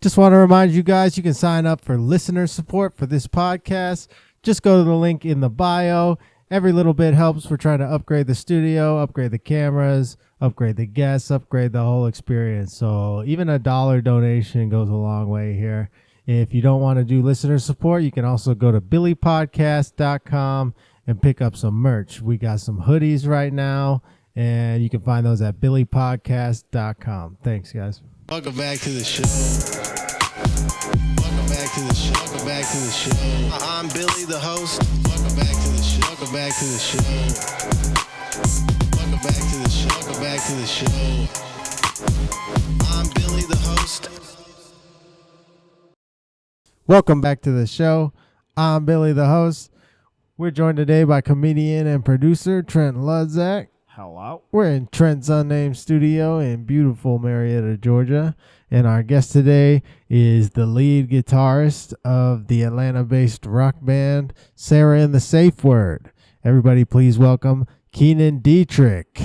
Just want to remind you guys, you can sign up for listener support for this podcast. Just go to the link in the bio. Every little bit helps. We're trying to upgrade the studio, upgrade the cameras, upgrade the guests, upgrade the whole experience. So even $1 donation goes a long way here. If you don't want to do listener support, you can also go to billypodcast.com and pick up some merch. We got some hoodies right now, and you can find those at billypodcast.com. Thanks, guys. Welcome back to the show. Welcome back to the show. Welcome back to the show. I'm Billy, the host. Welcome back to the show. Welcome back to the show. Welcome back to the show. Welcome back to the show. I'm Billy, the host. Welcome back to the show. I'm Billy, the host. We're joined today by comedian and producer Trent Ludzack. Hello. We're in Trent's unnamed studio in beautiful Marietta, Georgia. And our guest today is the lead guitarist of the Atlanta-based rock band, Sarah and the Safe Word. Everybody please welcome Kienan Dietrich.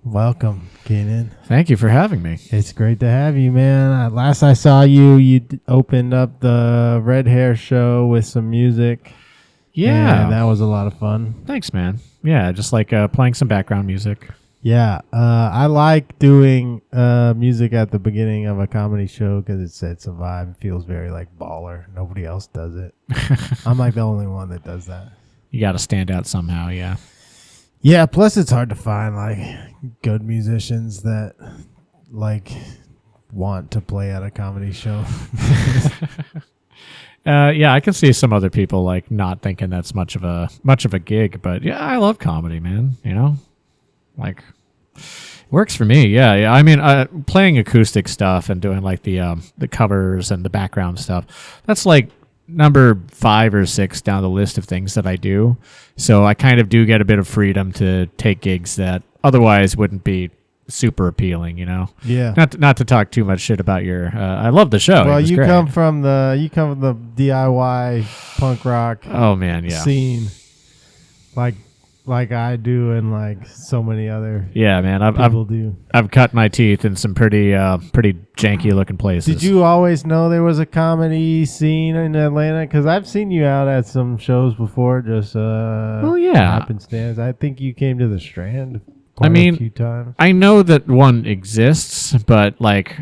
Welcome, Kienan. Thank you for having me. It's great to have you, man. Last I saw you, opened up the Red Hair show with some music. Yeah. And that was a lot of fun. Thanks, man. Yeah, just like playing some background music. Yeah. I like doing music at the beginning of a comedy show because it sets a vibe. It feels very like baller. Nobody else does it. I'm like the only one that does that. You got to stand out somehow, yeah. Yeah, plus it's hard to find like good musicians that like want to play at a comedy show. Yeah, I can see some other people like not thinking that's much of a gig, but yeah, I love comedy, man. You know, like works for me. Yeah. I mean, playing acoustic stuff and doing like the covers and the background stuff. That's like number 5 or 6 down the list of things that I do. So I kind of do get a bit of freedom to take gigs that otherwise wouldn't be super appealing, you know. Yeah. Not to talk too much shit about your. I love the show. Well, you great. come from the DIY punk rock. Oh man, yeah. Scene, like I do, and like so many other. Yeah, man. people do. I've cut my teeth in some pretty janky looking places. Did you always know there was a comedy scene in Atlanta? Because I've seen you out at some shows before. Just well, yeah. happenstance. I think you came to the Strand. I mean, a few times. I know that one exists, but like,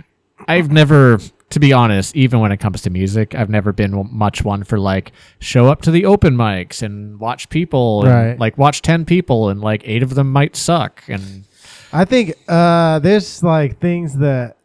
I've never, to be honest, even when it comes to music, I've never been much one for like show up to the open mics and watch people, and, like watch 10 people and like 8 of them might suck. And I think there's like things that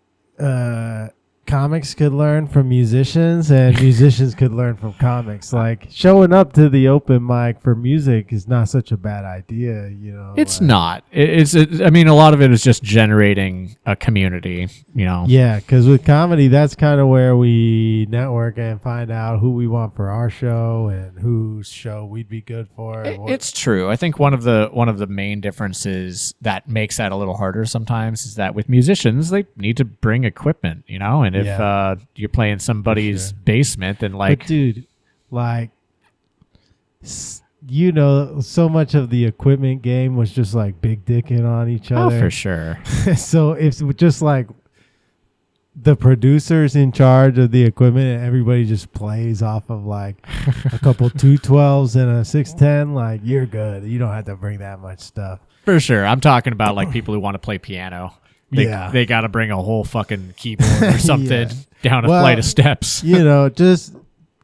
comics could learn from musicians and musicians could learn from comics. Like showing up to the open mic for music is not such a bad idea, you know. It's not. I mean, a lot of it is just generating a community, you know. Yeah, because with comedy, that's kind of where we network and find out who we want for our show and whose show we'd be good for. It's true. I think one of the main differences that makes that a little harder sometimes is that with musicians, they need to bring equipment, you know, and if you're playing somebody's basement, then like, but dude, like, you know, so much of the equipment game was just like big dicking on each other. Oh, for sure. So it's just like the producers in charge of the equipment and everybody just plays off of like a couple 212s and a 610, like you're good. You don't have to bring that much stuff. For sure. I'm talking about like people who want to play piano. They got to bring a whole fucking keyboard or something down a flight of steps. You know, just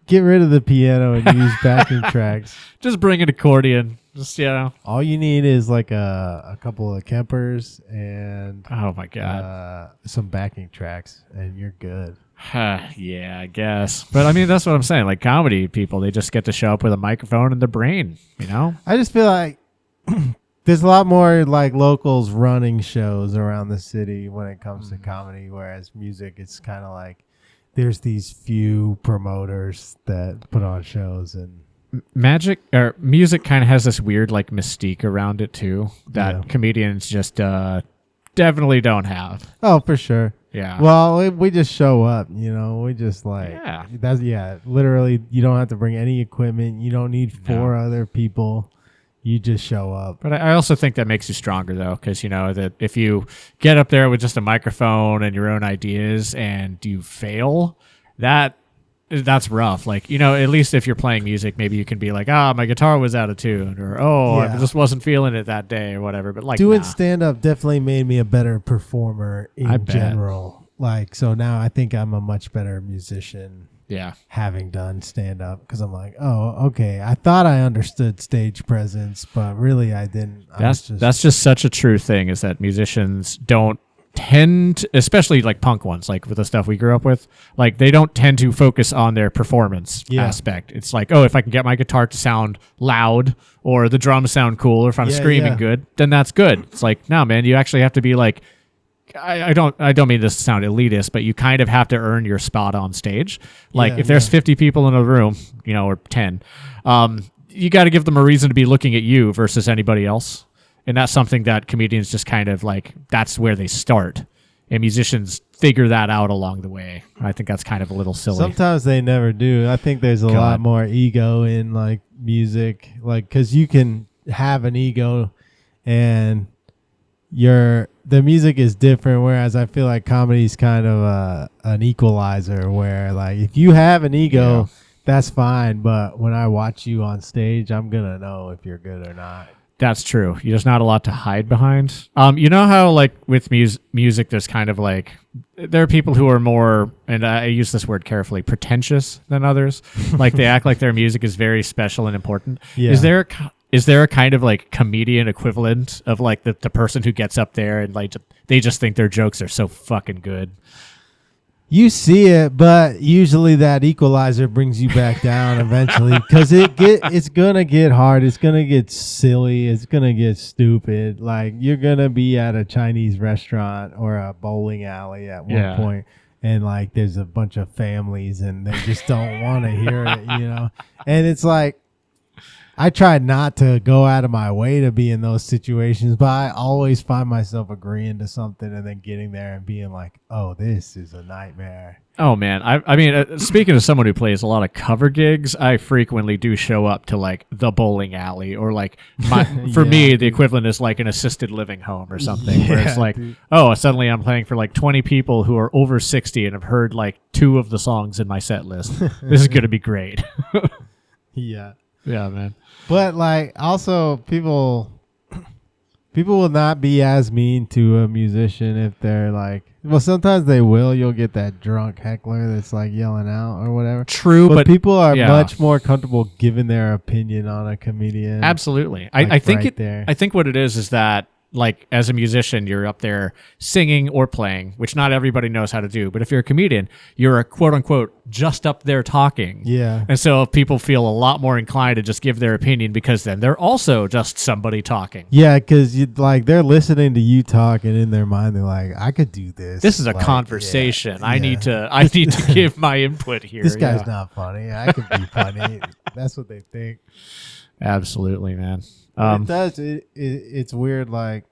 get rid of the piano and use backing tracks. Just bring an accordion. Just, you know. All you need is like a couple of Kempers and oh my God, some backing tracks and you're good. Yeah, I guess. But I mean, that's what I'm saying. Like comedy people, they just get to show up with a microphone in their brain, you know? I just feel like there's a lot more like locals running shows around the city when it comes to comedy, whereas music, it's kind of like there's these few promoters that put on shows, and music kind of has this weird like mystique around it too that comedians just definitely don't have. Oh, for sure. Yeah. Well, we just show up, you know. We just like literally, you don't have to bring any equipment. You don't need 4 other people. You just show up. But I also think that makes you stronger, though, because, you know, that if you get up there with just a microphone and your own ideas and you fail, that's rough. Like, you know, at least if you're playing music, maybe you can be like, my guitar was out of tune, or, I just wasn't feeling it that day or whatever. But like doing stand-up definitely made me a better performer in general. Like, so now I think I'm a much better musician. Yeah. Having done stand-up, because I'm like, oh, okay. I thought I understood stage presence, but really I didn't. That's just such a true thing, is that musicians don't tend, especially like punk ones, like with the stuff we grew up with, like they don't tend to focus on their performance aspect. It's like, if I can get my guitar to sound loud or the drums sound cool or if I'm screaming good, then that's good. It's like, no, man, you actually have to be like, I don't mean this to sound elitist, but you kind of have to earn your spot on stage. Like if there's 50 people in a room, you know, or 10, you got to give them a reason to be looking at you versus anybody else. And that's something that comedians just kind of like, that's where they start. And musicians figure that out along the way. I think that's kind of a little silly. Sometimes they never do. I think there's a lot more ego in like music, like, because you can have an ego and the music is different, whereas I feel like comedy is kind of an equalizer where like if you have an ego, that's fine, but when I watch you on stage, I'm gonna know if you're good or not. That's true. There's not a lot to hide behind. You know how like with music there's kind of like, there are people who are more, and I use this word carefully, pretentious than others. Like they act like their music is very special and important. Yeah. Is there a kind of like comedian equivalent of like the person who gets up there and like they just think their jokes are so fucking good? You see it, but usually that equalizer brings you back down eventually, because it's gonna get hard, it's gonna get silly, it's gonna get stupid. Like you're gonna be at a Chinese restaurant or a bowling alley at one point, and like there's a bunch of families and they just don't want to hear it, you know. And it's like, I try not to go out of my way to be in those situations, but I always find myself agreeing to something and then getting there and being like, oh, this is a nightmare. Oh, man. I mean, speaking of someone who plays a lot of cover gigs, I frequently do show up to like the bowling alley or like for me, the equivalent is like an assisted living home or something where it's like, suddenly I'm playing for like 20 people who are over 60 and have heard like 2 of the songs in my set list. This is going to be great. Yeah. Yeah, man. But like also people will not be as mean to a musician if they're like, well, sometimes they will. You'll get that drunk heckler that's like yelling out or whatever. True, but people are much more comfortable giving their opinion on a comedian. Absolutely. Like I think I think what it is that like as a musician, you're up there singing or playing, which not everybody knows how to do. But if you're a comedian, you're a quote unquote just up there talking. Yeah. And so people feel a lot more inclined to just give their opinion because then they're also just somebody talking. Yeah, because like they're listening to you talk, and in their mind they're like, I could do this. This is a conversation. Yeah, I need to give my input here. This guy's not funny. I could be funny. That's what they think. Absolutely, man. It does. It's weird. Like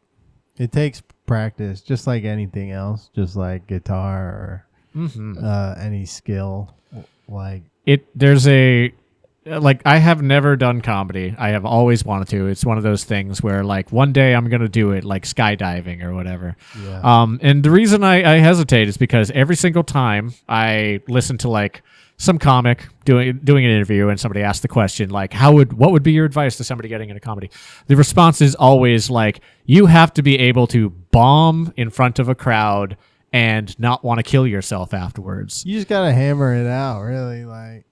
it takes practice, just like anything else, just like guitar or any skill. Like there's a like I have never done comedy. I have always wanted to. It's one of those things where like one day I'm gonna do it, like skydiving or whatever. Yeah. And the reason I hesitate is because every single time I listen to like some comic doing an interview and somebody asks the question like, what would be your advice to somebody getting into comedy? The response is always like, you have to be able to bomb in front of a crowd and not want to kill yourself afterwards. You just gotta hammer it out, really, like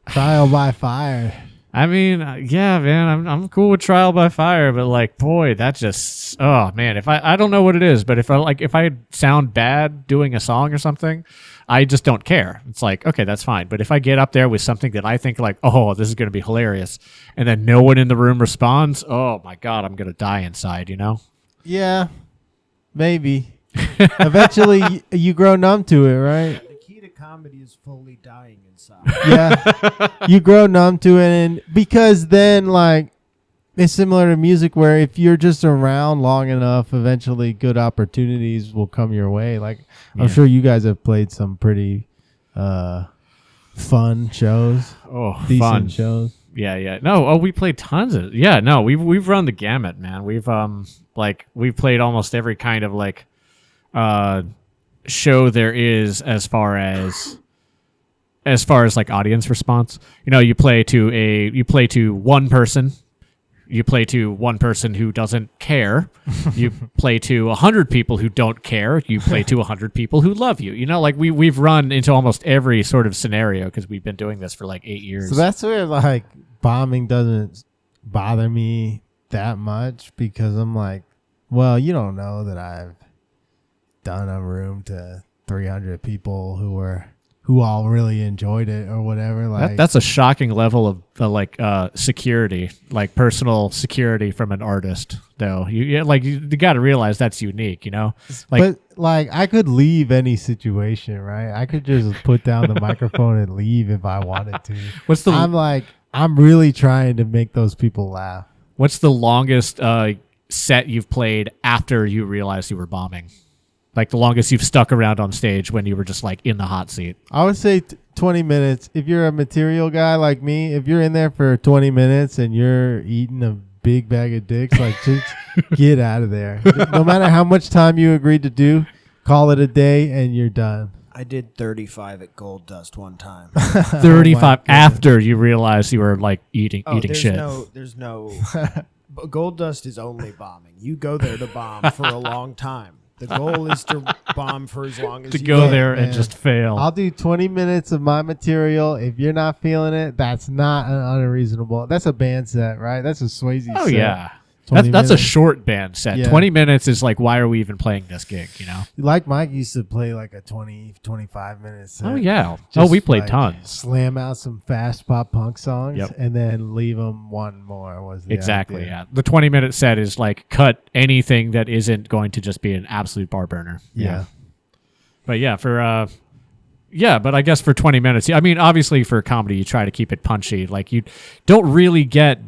trial by fire. I mean, yeah, man, I'm cool with trial by fire, but like, boy, that just, oh man, if I don't know what it is, but if I sound bad doing a song or something, I just don't care. It's like, okay, that's fine. But if I get up there with something that I think like, oh, this is going to be hilarious, and then no one in the room responds, oh my God, I'm going to die inside, you know? Yeah, maybe. Eventually, you grow numb to it, right? The key to comedy is fully dying inside. Yeah, you grow numb to it, and because then, like, it's similar to music where if you're just around long enough, eventually good opportunities will come your way. Like, I'm sure you guys have played some pretty fun shows. Oh, decent fun shows. Yeah. No, we played tons of. Yeah, no, we've run the gamut, man. We've played almost every kind of like show there is as far as like audience response. You play to one person. You play to one person who doesn't care. You play to 100 people who don't care. You play to 100 people who love you. Like we've run into almost every sort of scenario because we've been doing this for like 8 years. So that's where like bombing doesn't bother me that much because I'm like, well, you don't know that I've done a room to 300 people who all really enjoyed it or whatever. Like that's a shocking level of security, like personal security from an artist. Though you got to realize that's unique, Like, but like I could leave any situation, right? I could just put down the microphone and leave if I wanted to. I'm really trying to make those people laugh. What's the longest set you've played after you realized you were bombing? Like the longest you've stuck around on stage when you were just like in the hot seat? I would say 20 minutes. If you're a material guy like me, if you're in there for 20 minutes and you're eating a big bag of dicks, like just get out of there. No matter how much time you agreed to do, call it a day and you're done. I did 35 at Gold Dust one time. 35 after you realized you were like eating shit. There's no. Gold Dust is only bombing. You go there to bomb for a long time. The goal is to bomb for as long as to you go can. there and just fail. I'll do 20 minutes of my material. If you're not feeling it, that's not an unreasonable. That's a band set, right? That's a Swayze Oh, set. yeah. 20 That's a minutes. short band set. Yeah. 20 minutes is like, why are we even playing this gig, Like Mike used to play like a 20, 25 minutes set. Oh, yeah. Just We played like tons. Slam out some fast pop punk songs Yep. and then leave them one more. Was the Exactly, idea. yeah. The 20-minute set is like cut anything that isn't going to just be an absolute bar burner. Yeah. But yeah, but I guess for 20 minutes, I mean, obviously for comedy, you try to keep it punchy. Like you don't really get,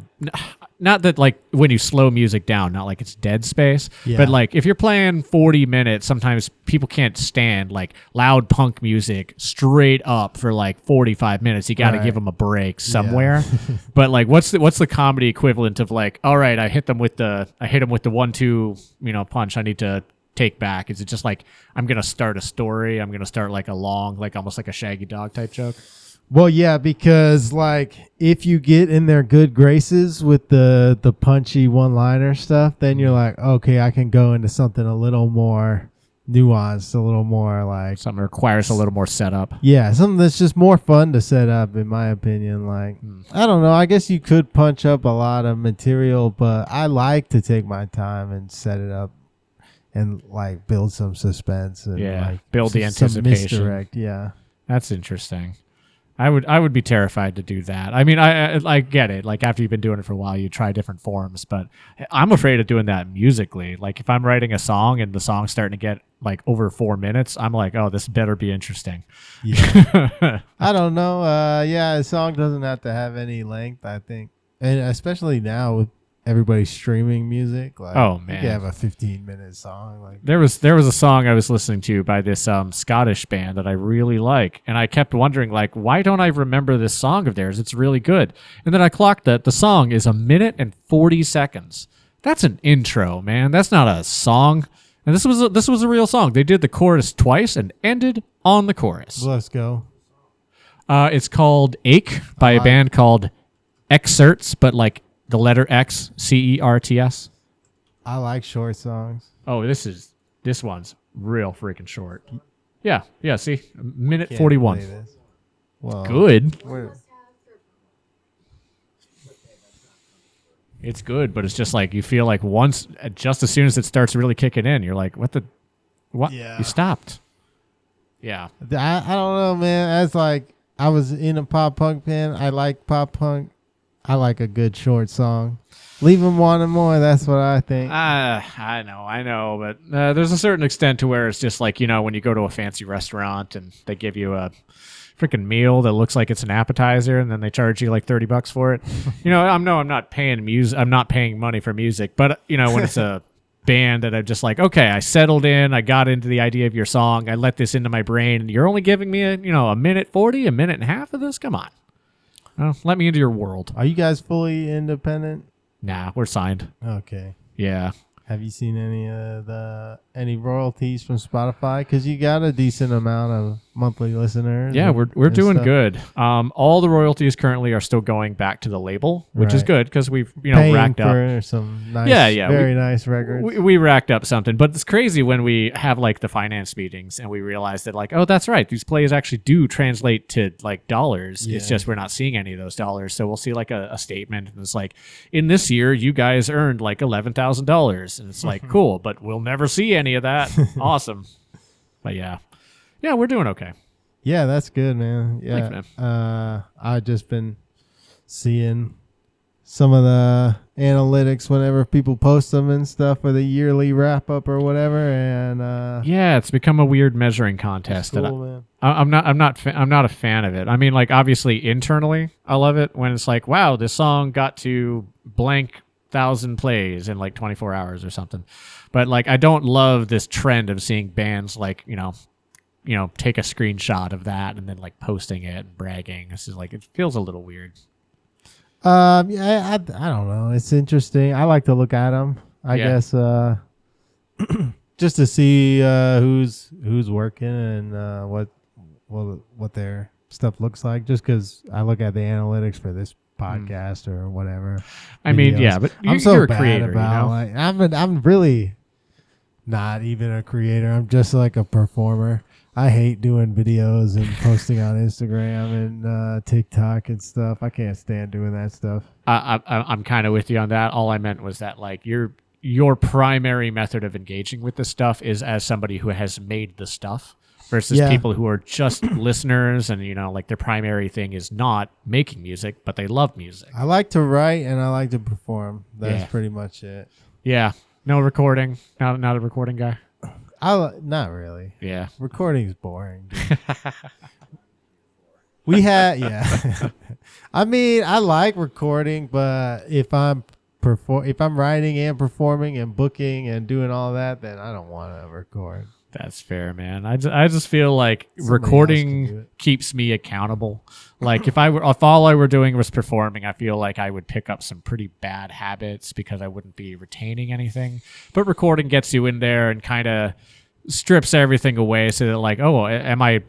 not that like when you slow music down, not like it's dead space, Yeah. but like if you're playing 40 minutes, sometimes people can't stand like loud punk music straight up for like 45 minutes. You got to Right. give them a break somewhere. But like, what's the comedy equivalent of like, all right, I hit them with the 1-2, punch. I need to take back. Is it just like, I'm going to start a story. I'm going to start like a long, like almost like a Shaggy Dog type joke. Well, yeah, because like if you get in their good graces with the punchy one-liner stuff, then you're like, okay, I can go into something a little more nuanced, a little more like Something requires a little more setup. yeah, something that's just more fun to set up, in my opinion. Like I don't know, I guess you could punch up a lot of material, but I like to take my time and set it up and like build some suspense and like build the some anticipation. misdirect. Yeah. That's interesting. I would be terrified to do that. I mean, I get it. Like after you've been doing it for a while, you try different forms, but I'm afraid of doing that musically. Like if I'm writing a song and the song's starting to get like over 4 minutes, I'm like, oh, this better be interesting. Yeah. I don't know. Yeah, a song doesn't have to have any length, I think. And especially now with everybody streaming music. Like, Oh, you man. can have a 15-minute song. Like There was a song I was listening to by this Scottish band that I really like, and I kept wondering like, why don't I remember this song of theirs? It's really good. And then I clocked that the song is 1 minute and 40 seconds. That's an intro, man. That's not a song. And this was a real song. They did the chorus twice and ended on the chorus. let's go. It's called Ache by a band called Excerts, but like the letter X, CERTS. I like short songs. Oh, this one's real freaking short. Yeah, see? A minute Can't 41. play this. Well, Good. where- It's good, but it's just like you feel like just as soon as it starts really kicking in, you're like, what? Yeah. You stopped. Yeah. I don't know, man. That's like I was in a pop punk band. I like pop punk. I like a good short song. Leave them wanting more. That's what I think. I know, but there's a certain extent to where it's just like, when you go to a fancy restaurant and they give you a freaking meal that looks like it's an appetizer and then they charge you like $30 for it. I'm not paying I'm not paying money for music, but when it's a band that I'm just like, okay, I settled in, I got into the idea of your song, I let this into my brain, and you're only giving me a minute 40, a minute and a half of this? Come on. Well, let me into your world. Are you guys fully independent? Nah, we're signed. Okay. Yeah. Have you seen any royalties from Spotify? Because you got a decent amount of monthly listeners. Yeah, we're doing stuff. good. All the royalties currently are still going back to the label, which is Right. good because we've Paying racked up. for some nice, Yeah, very nice records. We racked up something, but it's crazy when we have like the finance meetings and we realize that like, oh, that's right, these plays actually do translate to like dollars. It's Yeah. just we're not seeing any of those dollars. So we'll see like a statement and it's like, in this year, you guys earned like $11,000, and it's like cool, but we'll never see any of that. Awesome, but yeah, we're doing okay. Yeah, that's good, man. Thanks, Yeah, I've just been seeing some of the analytics whenever people post them and stuff for the yearly wrap up or whatever, and Yeah, it's become a weird measuring contest. cool, that man. I'm not a fan of it. I mean, like obviously internally, I love it when it's like, wow, this song got to blank 1,000 plays in like 24 hours or something. But like, I don't love this trend of seeing bands like take a screenshot of that and then like posting it and bragging. This is like, it feels a little weird. Yeah, I don't know. It's interesting. I like to look at them. I Yeah. guess just to see who's working and what their stuff looks like. Just because I look at the analytics for this podcast or whatever. I mean, videos. yeah, but I'm so you're a bad creator, about like I'm really not even a creator. I'm just like a performer. I hate doing videos and posting on Instagram and TikTok and stuff. I can't stand doing that stuff. I'm kind of with you on that. All I meant was that like your primary method of engaging with this stuff is as somebody who has made the stuff versus Yeah. people who are just listeners and like their primary thing is not making music, but they love music. I like to write and I like to perform. That's Yeah. pretty much it. Yeah. No recording. Not a recording guy. Not really. Yeah. Recording's boring. Dude. Yeah. I mean, I like recording, but if I'm writing and performing and booking and doing all that, then I don't want to record. That's fair, man. I just feel like Somebody else can do recording it. keeps me accountable. Like if all I were doing was performing, I feel like I would pick up some pretty bad habits because I wouldn't be retaining anything. But recording gets you in there and kind of strips everything away so that like, oh, am I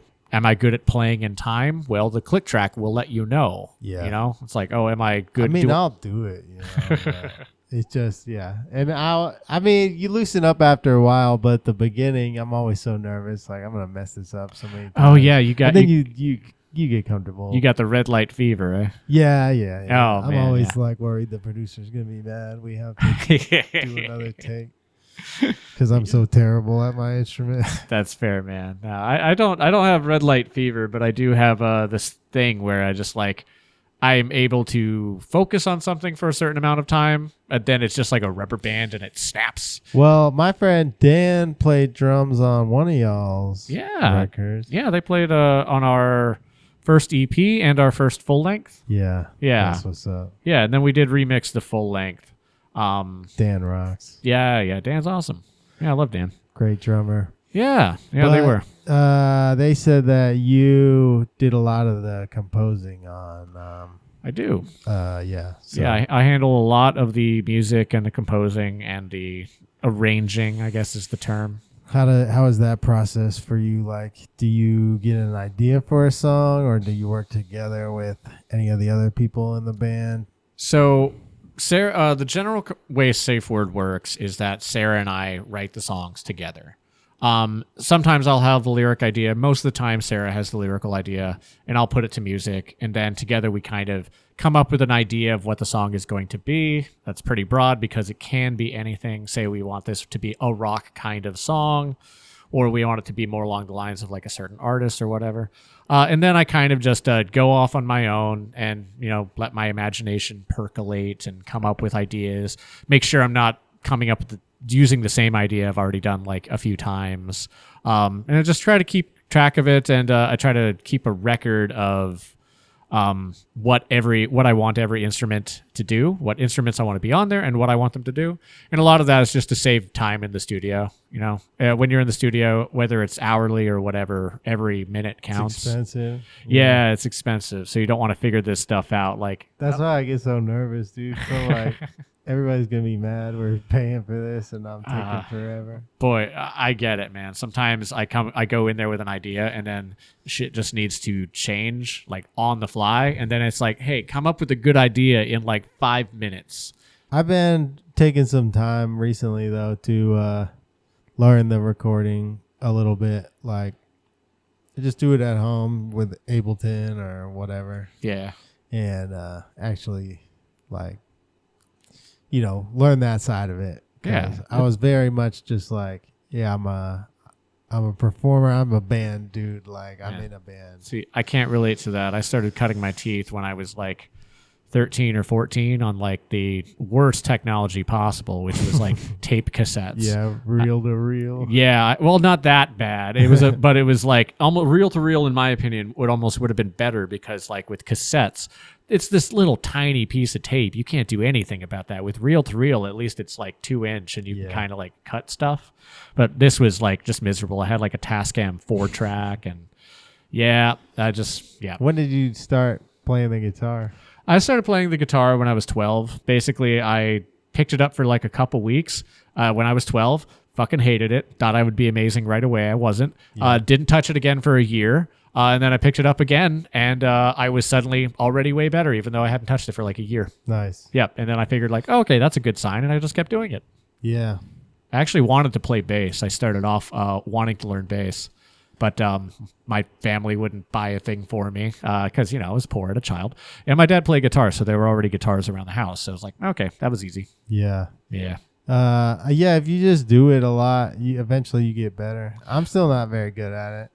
good at playing in time? Well, the click track will let you know. Yeah. It's like, oh, am I good? I mean, I'll do it. But it's just, yeah. And I mean, you loosen up after a while, but at the beginning, I'm always so nervous. Like, I'm going to mess this up so many times. Oh, yeah. You got, And then you get comfortable. you got the red light fever, eh? Yeah. Oh, I'm man, always yeah. like worried the producer's going to be mad. We have to do another take because I'm so terrible at my instrument. That's fair, man. No, I don't have red light fever, but I do have this thing where I just like I'm able to focus on something for a certain amount of time, and then it's just like a rubber band and it snaps. Well, my friend Dan played drums on one of y'all's records. Yeah, they played on our first EP and our first full length. Yeah. Yeah. That's what's up. Yeah, and then we did remix the full length. Dan rocks. Yeah, Dan's awesome. Yeah, I love Dan. Great drummer. Yeah, they were. They said that you did a lot of the composing on. I do. Yeah. So. Yeah, I handle a lot of the music and the composing and the arranging, I guess is the term. How is that process for you? Like, do you get an idea for a song, or do you work together with any of the other people in the band? So, Sarah, the general way Safe Word works is that Sarah and I write the songs together. Sometimes I'll have the lyric idea. Most of the time, Sarah has the lyrical idea, and I'll put it to music. And then together we kind of come up with an idea of what the song is going to be. That's pretty broad because it can be anything. Say we want this to be a rock kind of song, or we want it to be more along the lines of like a certain artist or whatever. And then I kind of just go off on my own and, let my imagination percolate and come up with ideas. Make sure I'm not coming up with using the same idea I've already done like a few times. And I just try to keep track of it. And I try to keep a record of what I want every instrument to do, what instruments I want to be on there, and what I want them to do. And a lot of that is just to save time in the studio. When you're in the studio, whether it's hourly or whatever, every minute counts. It's expensive. Yeah, it's expensive. So you don't want to figure this stuff out. Like that's why I get so nervous, dude. So like everybody's gonna be mad we're paying for this and I'm taking forever. Boy, I get it, man. Sometimes I go in there with an idea and then shit just needs to change like on the fly, and then it's like, hey, come up with a good idea in like 5 minutes. I've been taking some time recently though to learn the recording a little bit. Like just do it at home with Ableton or whatever. Yeah. And actually like learn that side of it. Yeah. I was very much just like, yeah, I'm a performer. I'm a band dude. Like I'm in a band. See, I can't relate to that. I started cutting my teeth when I was like 13 or 14 on like the worst technology possible, which was like tape cassettes. Yeah, reel to reel. Yeah, well, not that bad. It was but it was like almost reel to reel. In my opinion, would have been better because like with cassettes, it's this little tiny piece of tape. You can't do anything about that. With reel to reel, at least it's like 2-inch and you can kind of like cut stuff. But this was like just miserable. I had like a Tascam 4-track and When did you start playing the guitar? I started playing the guitar when I was 12. Basically, I picked it up for like a couple weeks when I was 12. Fucking hated it. Thought I would be amazing right away. I wasn't. Didn't touch it again for a year. And then I picked it up again, and I was suddenly already way better, even though I hadn't touched it for like a year. Nice. Yep. And then I figured like, okay, that's a good sign, and I just kept doing it. Yeah. I actually wanted to play bass. I started off wanting to learn bass. But my family wouldn't buy a thing for me because, I was poor as a child. And my dad played guitar, so there were already guitars around the house. So I was like, okay, that was easy. Yeah. Yeah. If you just do it a lot, eventually you get better. I'm still not very good at it.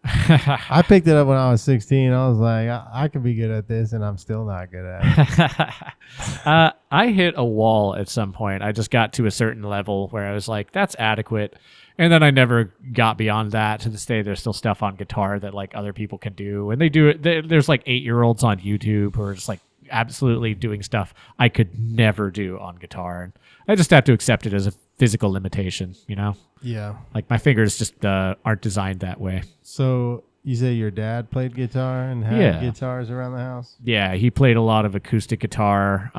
I picked it up when I was 16. I was like, I could be good at this, and I'm still not good at it. I hit a wall at some point. I just got to a certain level where I was like, that's adequate. And then I never got beyond that. To this day, there's still stuff on guitar that like other people can do. And they do it. There's like 8-year-olds on YouTube who are just like absolutely doing stuff I could never do on guitar. And I just have to accept it as a physical limitation, Yeah. Like my fingers just aren't designed that way. So you say your dad played guitar and had guitars around the house? Yeah, he played a lot of acoustic guitar.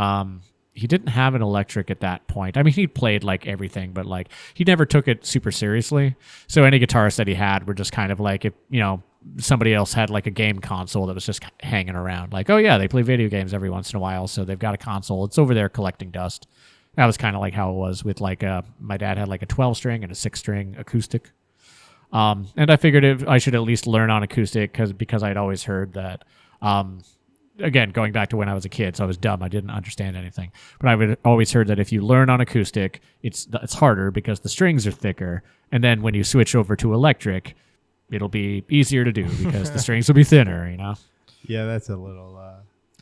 He didn't have an electric at that point. I mean, he played like everything, but like he never took it super seriously. So any guitars that he had were just kind of like if, somebody else had like a game console that was just hanging around. Like, oh yeah, they play video games every once in a while, so they've got a console. It's over there collecting dust. That was kind of like how it was with like my dad had like a 12-string and a 6-string acoustic. And I figured I should at least learn on acoustic because I'd always heard that again, going back to when I was a kid, so I was dumb. I didn't understand anything. But I would always heard that if you learn on acoustic, it's harder because the strings are thicker. And then when you switch over to electric, it'll be easier to do because the strings will be thinner, Yeah, that's a little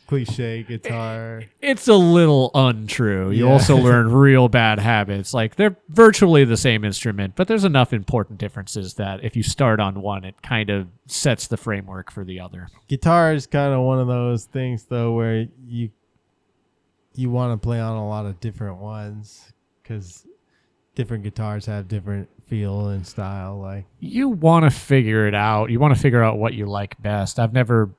cliche guitar. It's a little untrue. You also learn real bad habits. Like they're virtually the same instrument, but there's enough important differences that if you start on one, it kind of sets the framework for the other. Guitar is kind of one of those things though where you want to play on a lot of different ones because different guitars have different feel and style. Like you want to figure it out. You want to figure out what you like best. I've never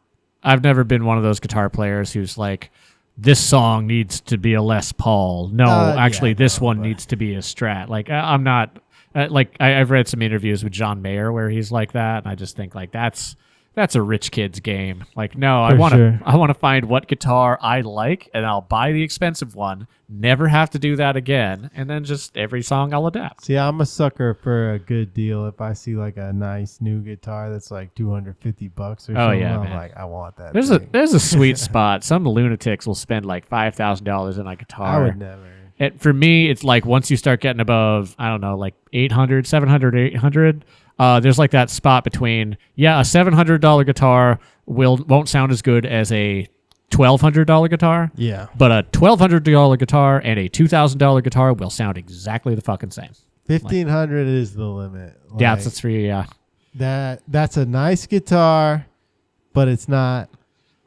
been one of those guitar players who's like, this song needs to be a Les Paul. No, this one needs to be a Strat. Like, I'm not, I've read some interviews with John Mayer where he's like that, and I just think, like, that's a rich kid's game. Like, no, I want to find what guitar I like, and I'll buy the expensive one, never have to do that again, and then just every song I'll adapt. See, I'm a sucker for a good deal. If I see like a nice new guitar that's like $250 or something, I'm like, I want that. There's a sweet spot. Some lunatics will spend like $5,000 on a guitar. I would never. For me, it's like once you start getting above, I don't know, like 800, 700, 800, there's like that spot between, a $700 guitar won't sound as good as a $1,200 guitar. Yeah. But a $1,200 guitar and a $2,000 guitar will sound exactly the fucking same. 1,500 is the limit. Like, yeah, that's 3. Yeah. That's a nice guitar, but it's not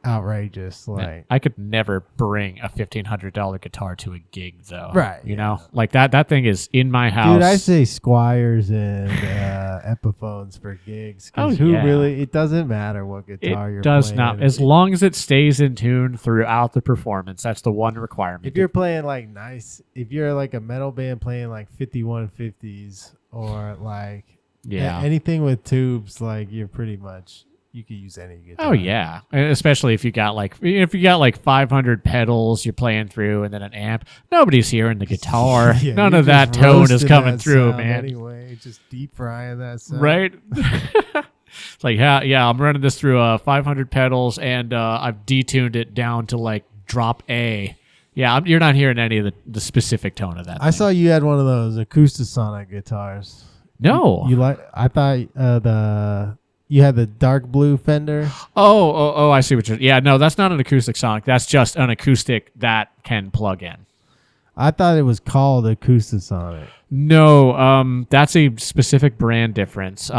outrageous. Like, I could never bring a $1,500 guitar to a gig, though. Right, You know, like that thing is in my house. dude, I say Squires and Epiphones for gigs. 'Cause Oh, yeah. it doesn't matter what guitar you're It does playing. not. As long as it stays in tune throughout the performance, that's the one requirement. If you're playing like if you're like a metal band playing like 5150s or like anything with tubes, like you're pretty much, you could use any guitar. Oh yeah, and especially if you got like 500 pedals you're playing through and then an amp, nobody's hearing the guitar. Yeah, None you're of that just tone is roasting coming that through, sound man. Anyway, just deep frying that sound. Right? It's like, yeah, I'm running this through 500 pedals and I've detuned it down to like drop A. Yeah, you're not hearing any of the specific tone of that. I saw you had one of those Acoustasonic guitars. No. You like? I thought you had the dark blue Fender. Oh, I see what you're. Yeah, no, that's not an acoustic sonic. That's just an acoustic that can plug in. I thought it was called Acoustasonic. No, that's a specific brand difference.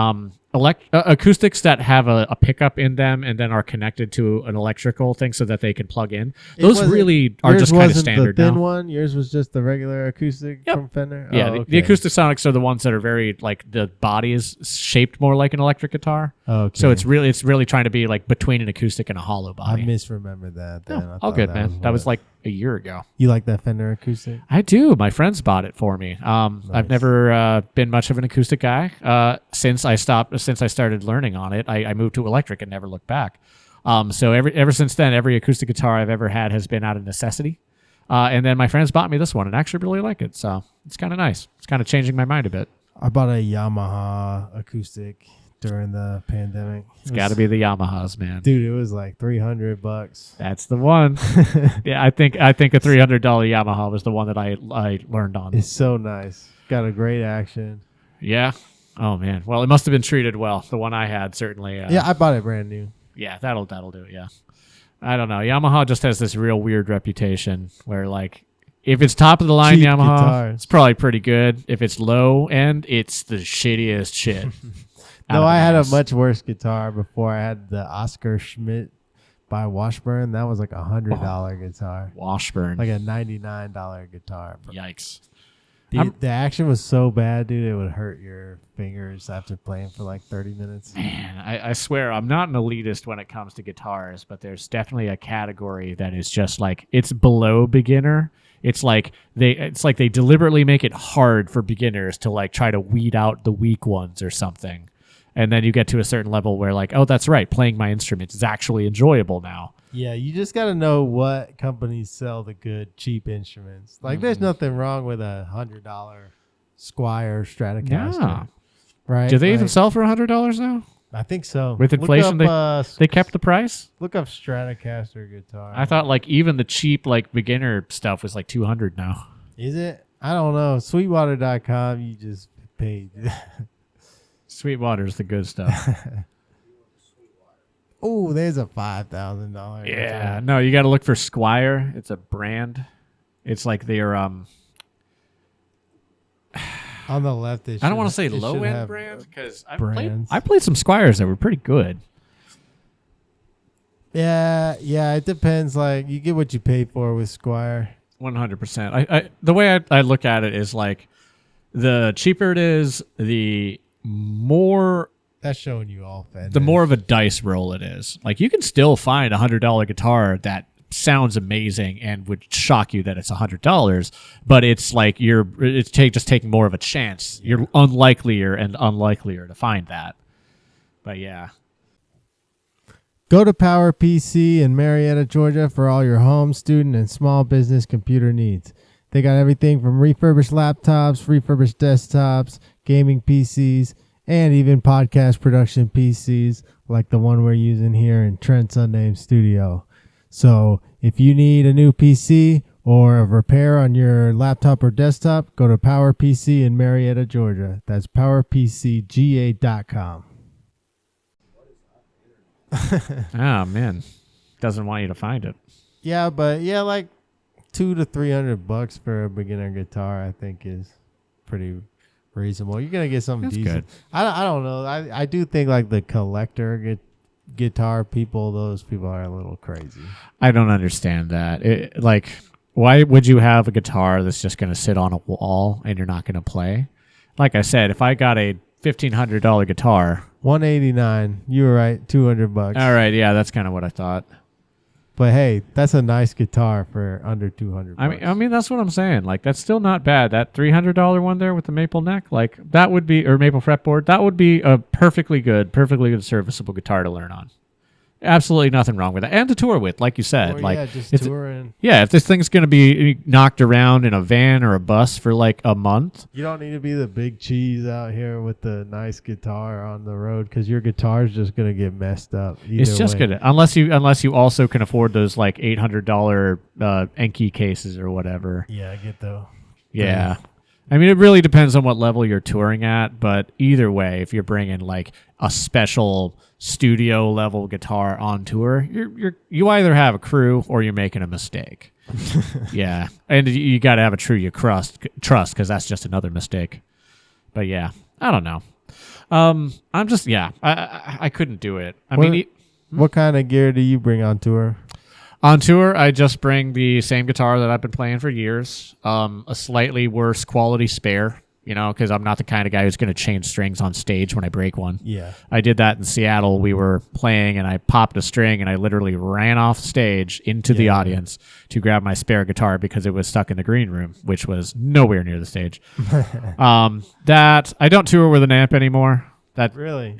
Acoustics that have a pickup in them and then are connected to an electrical thing so that they can plug in. Those really are just kind of standard the thin now. one. Yours was just the regular acoustic from Fender. Yeah, the acoustic sonics are the ones that are very like the body is shaped more like an electric guitar. Okay. So it's really trying to be like between an acoustic and a hollow I body. misremembered that. Then. I All thought good, man. That was what- like a year ago. You like that Fender acoustic? I do. My friends bought it for me. I've never been much of an acoustic guy. Since I started learning on it, I moved to electric and never looked back. So ever since then, every acoustic guitar I've ever had has been out of necessity. And then my friends bought me this one and actually really like it. So it's kind of nice. It's kind of changing my mind a bit. I bought a Yamaha acoustic during the pandemic. It's got to be the Yamahas, man. Dude, it was like $300. That's the one. Yeah, I think a $300 Yamaha was the one that I learned on. It's so nice. Got a great action. Yeah. Oh man. Well, it must have been treated well. The one I had certainly. Yeah, I bought it brand new. Yeah, that'll do it. Yeah. I don't know. Yamaha just has this real weird reputation where like if it's top of the line Cheap Yamaha, guitars. it's probably pretty good. If it's low end, it's the shittiest shit. No, I had a much worse guitar before. I had the Oscar Schmidt by Washburn. That was like $100 guitar. Washburn. Like a $99 guitar. Yikes. The action was so bad, dude, it would hurt your fingers after playing for like 30 minutes. Man, I swear I'm not an elitist when it comes to guitars, but there's definitely a category that is just like it's below beginner. It's like they deliberately make it hard for beginners to like try to weed out the weak ones or something. And then you get to a certain level where like, oh, that's right, playing my instrument is actually enjoyable now. Yeah, you just got to know what companies sell the good, cheap instruments. Like, there's nothing wrong with a $100 Squire Stratocaster. Yeah. Right? Do they even Like, sell for $100 now? I think so. With Look inflation, up, they kept the price? Look up Stratocaster guitar. I thought like even the cheap like beginner stuff was like $200 now. Is it? I don't know. Sweetwater.com, you just paid. Sweetwater's the good stuff. Oh, there's a $5,000. Yeah, guitar. no, you got to look for Squire. It's a brand. It's like their On the left, I don't want to say low end brand because brands. I played some Squires that were pretty good. Yeah, it depends. Like, you get what you pay for with Squire. 100%. I the way I look at it is like the cheaper it is, the more That's showing you all Fenders. the more of a dice roll it is. Like you can still find $100 guitar that sounds amazing and would shock you that it's $100, but it's like just taking more of a chance. Yeah. You're unlikelier and unlikelier to find that. But yeah. Go to PowerPC in Marietta, Georgia for all your home, student, and small business computer needs. They got everything from refurbished laptops, refurbished desktops, gaming PCs, and even podcast production PCs like the one we're using here in Trent's unnamed studio. So if you need a new PC or a repair on your laptop or desktop, go to PowerPC in Marietta, Georgia. That's PowerPCGA.com. Oh man, doesn't want you to find it. Yeah, but like $200 to $300 for a beginner guitar, I think is pretty reasonable. You're gonna get something That's decent. good. I don't know. I do think like the collector guitar people, those people are a little crazy. I don't understand that. Why would you have a guitar that's just going to sit on a wall and you're not going to play? Like I said, if I got a $1,500 guitar, $189. You were right. $200. all right, yeah, that's kind of what I thought. But hey, that's a nice guitar for under $200. I mean, that's what I'm saying. Like, that's still not bad. That $300 one there with the maple neck, like that would be, or maple fretboard, that would be a perfectly good serviceable guitar to learn on. Absolutely nothing wrong with that, and to tour with, like you said. Just it's, touring. yeah, if this thing's going to be knocked around in a van or a bus for like a month, You don't need to be the big cheese out here with the nice guitar on the road because your guitar's just gonna get messed up. it's just way. gonna unless you also can afford those like $800 Enki cases or whatever. Yeah, I get though. Yeah. I mean, it really depends on what level you're touring at, but either way, if you're bringing like a special studio level guitar on tour, you either have a crew or you're making a mistake. Yeah, and you got to have a crew you trust because that's just another mistake. But yeah, I don't know. I'm just I couldn't do it. What kind of gear do you bring on tour? On tour, I just bring the same guitar that I've been playing for years, a slightly worse quality spare, because I'm not the kind of guy who's going to change strings on stage when I break one. Yeah. I did that in Seattle. We were playing, and I popped a string, and I literally ran off stage into the audience to grab my spare guitar because it was stuck in the green room, which was nowhere near the stage. That I don't tour with an amp anymore. Really?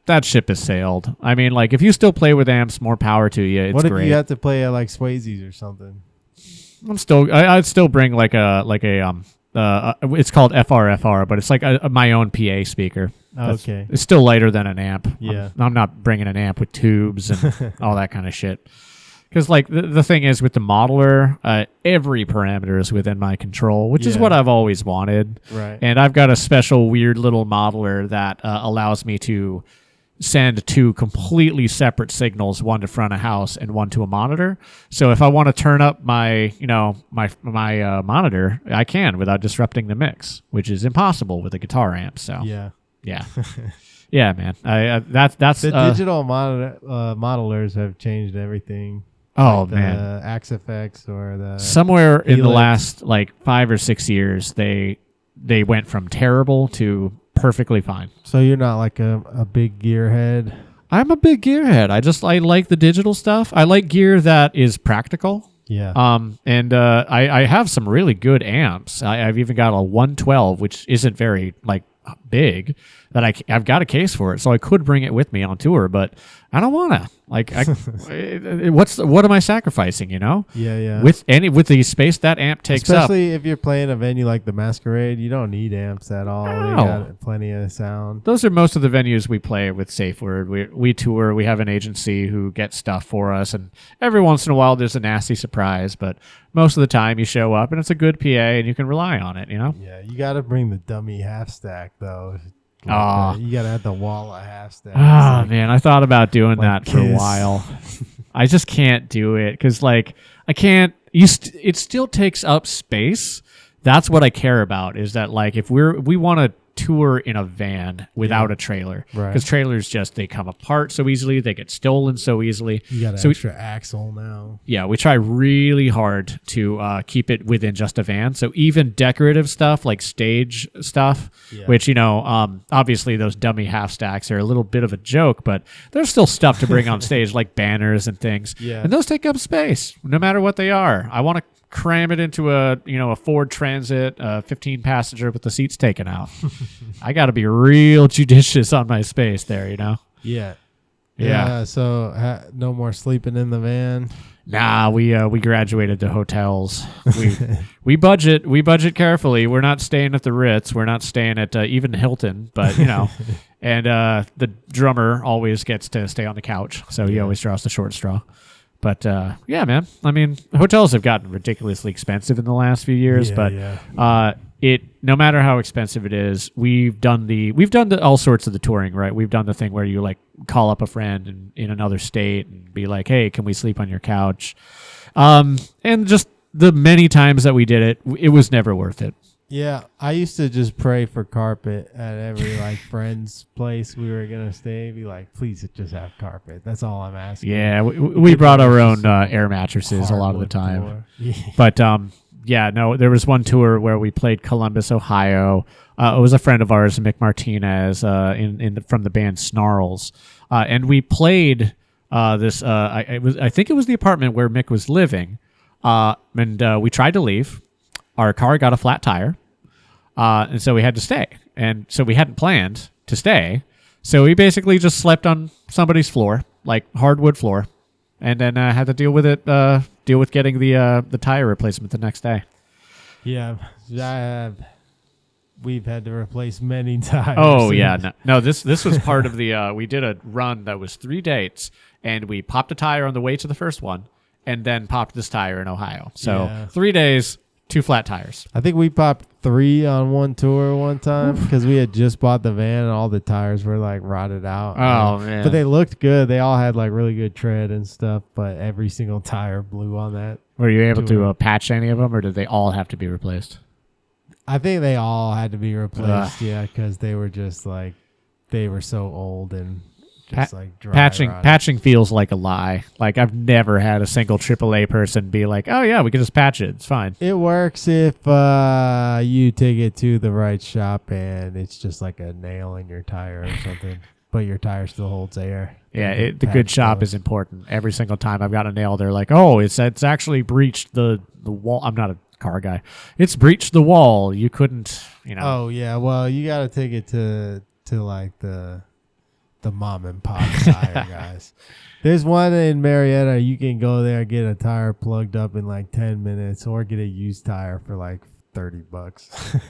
That ship has sailed. I mean, like, if you still play with amps, more power to you. It's what if great. you have to play at like Swayze's or something? I'd still bring like a it's called FRFR, but it's like my own PA speaker. Okay. It's still lighter than an amp. Yeah. I'm not bringing an amp with tubes and all that kind of shit. Because like the thing is with the modeler, every parameter is within my control, which is what I've always wanted. Right. And I've got a special weird little modeler that allows me to send two completely separate signals, one to front of house and one to a monitor. So if I want to turn up my monitor, I can without disrupting the mix, which is impossible with a guitar amp. So yeah, yeah, man. That's the digital modelers have changed everything. Oh like man, the Axe FX or the somewhere in the Helix. last like 5 or 6 years, they went from terrible to perfectly fine. So you're not like a big gearhead? I'm a big gearhead. I like the digital stuff. I like gear that is practical. Yeah. I have some really good amps. I've even got a 112, which isn't very like big, that I've got a case for it, so I could bring it with me on tour, but I don't want to. Like, what am I sacrificing? Yeah. With the space that amp takes up. Especially if you're playing a venue like the Masquerade, you don't need amps at all. No. You got plenty of sound. Those are most of the venues we play with Safe Word. We tour. We have an agency who gets stuff for us, and every once in a while there's a nasty surprise, but most of the time you show up and it's a good PA and you can rely on it. Yeah, you got to bring the dummy half stack though. You got to have the wall of half stack. Oh man, I thought about doing like that for a Kiss. while. I just can't do it because like I can't. It still takes up space. That's what I care about. Is that like if we want to tour in a van without a trailer, Right. because trailers they come apart so easily, they get stolen so easily. You got an So extra axle now. Yeah, we try really hard to keep it within just a van. So even decorative stuff like stage stuff, which, obviously those dummy half stacks are a little bit of a joke, but there's still stuff to bring on stage like banners and things. Yeah. And those take up space no matter what they are. I want to cram it into a Ford Transit, 15 passenger with the seats taken out. I got to be real judicious on my space there, Yeah. Yeah. So no more sleeping in the van. Nah, we graduated to hotels. We budget carefully. We're not staying at the Ritz. We're not staying at even Hilton, but and the drummer always gets to stay on the couch, so he always draws the short straw. But yeah, man. I mean, hotels have gotten ridiculously expensive in the last few years, no matter how expensive it is, we've done all sorts of the touring, right? We've done the thing where you like call up a friend in another state and be like, "Hey, can we sleep on your couch?" And just the many times that we did it, it was never worth it. Yeah, I used to just pray for carpet at every like friend's place we were gonna stay. Be like, please just have carpet. That's all I'm asking. Yeah, we brought our own air mattresses a lot of the time. Floor. Yeah. But yeah, no, there was one tour where we played Columbus, Ohio. It was a friend of ours, Mick Martinez, from the band Snarls, and we played this. I think it was the apartment where Mick was living, and we tried to leave. Our car got a flat tire, and so we had to stay. And so we hadn't planned to stay, so we basically just slept on somebody's floor, like hardwood floor, and then had to deal with it. Deal with getting the tire replacement the next day. Yeah, we've had to replace many tires. Oh yeah, no. This was part of the. We did a run that was 3 dates, and we popped a tire on the way to the first one, and then popped this tire in Ohio. So 3 days, 2 flat tires. I think we popped 3 on one tour one time because we had just bought the van and all the tires were like rotted out. Oh man! But they looked good. They all had like really good tread and stuff. But every single tire blew on that. Were you able to patch any of them, or did they all have to be replaced? I think they all had to be replaced. Yeah, because they were just like they were so old and just like dry. Patching feels like a lie. Like I've never had a single AAA person be like, "Oh yeah, we can just patch it. It's fine." It works if you take it to the right shop and it's just like a nail in your tire or something, but your tire still holds air. Yeah, the good shop is important. Every single time I've got a nail, they're like, "Oh, it's actually breached the wall." I'm not a car guy. It's breached the wall. You couldn't, Oh yeah, well you got to take it to like the mom and pop tire guys. There's one in Marietta. You can go there and get a tire plugged up in like 10 minutes, or get a used tire for like $30.